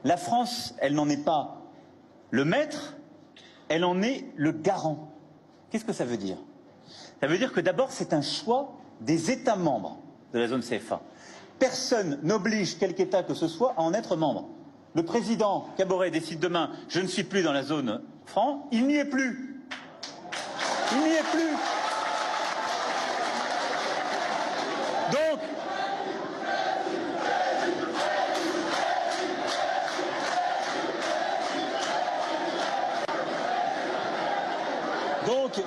La France, elle n'en est pas le maître, elle en est le garant. Qu'est-ce que ça veut dire? Ça veut dire que d'abord, c'est un choix des États membres de la zone CFA. Personne n'oblige quelque État que ce soit à en être membre. Le président Kaboré décide demain « je ne suis plus dans la zone franc », il n'y est plus. Il n'y est plus. Donc,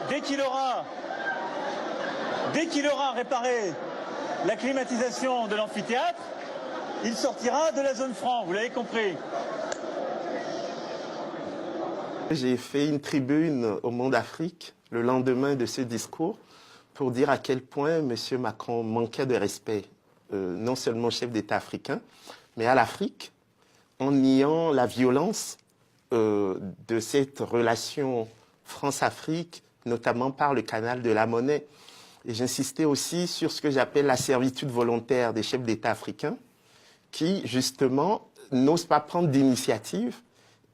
dès qu'il aura réparé la climatisation de l'amphithéâtre, il sortira de la zone franc, vous l'avez compris. J'ai fait une tribune au Monde Afrique le lendemain de ce discours pour dire à quel point M. Macron manquait de respect, non seulement au chef d'État africain, mais à l'Afrique, en niant la violence de cette relation France-Afrique, notamment par le canal de la monnaie. Et j'insistais aussi sur ce que j'appelle la servitude volontaire des chefs d'État africains, qui, justement, n'osent pas prendre d'initiative.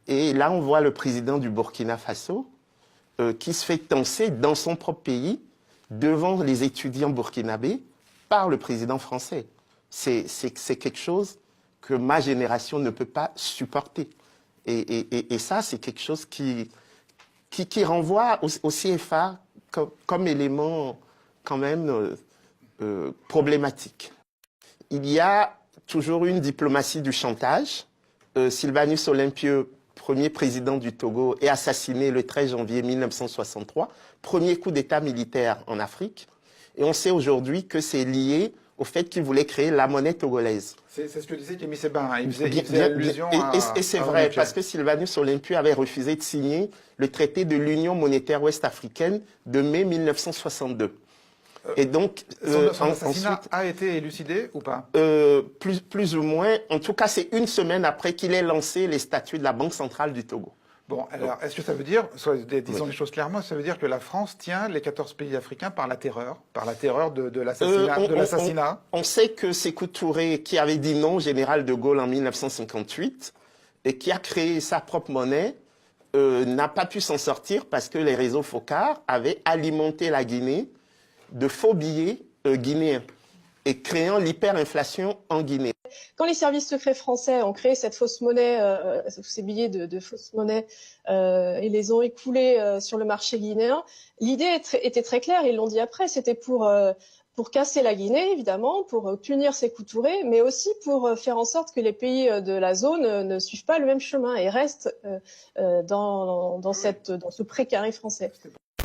Et là, on voit le président du Burkina Faso qui se fait tancer dans son propre pays devant les étudiants burkinabés par le président français. C'est quelque chose que ma génération ne peut pas supporter. Et ça, c'est quelque chose qui renvoie au CFA comme élément quand même problématique. Il y a toujours une diplomatie du chantage. Sylvanus Olympio, premier président du Togo, est assassiné le 13 janvier 1963, premier coup d'État militaire en Afrique. Et on sait aujourd'hui que c'est lié au fait qu'il voulait créer la monnaie togolaise. C'est ce que disait Kémy Séba, hein. Il faisait allusion à... Et c'est vrai, parce que Sylvanus Olympio avait refusé de signer le traité de l'Union monétaire ouest-africaine de mai 1962. Et donc, son assassinat ensuite, a été élucidé ou pas? Plus ou moins. En tout cas, c'est une semaine après qu'il ait lancé les statuts de la Banque centrale du Togo. Bon, alors, est-ce que ça veut dire, disons les choses clairement, ça veut dire que la France tient les 14 pays africains par la terreur de l'assassinat? On sait que Sékou Touré, qui avait dit non au général de Gaulle en 1958, et qui a créé sa propre monnaie, n'a pas pu s'en sortir parce que les réseaux Foccart avaient alimenté la Guinée de faux billets guinéens et créant l'hyperinflation en Guinée. Quand les services secrets français ont créé cette fausse monnaie, ces billets de fausse monnaie, et les ont écoulés sur le marché guinéen, l'idée était très claire, ils l'ont dit après, c'était pour casser la Guinée, évidemment, pour punir Sékou Touré, mais aussi pour faire en sorte que les pays de la zone ne suivent pas le même chemin et restent dans ce précaré français.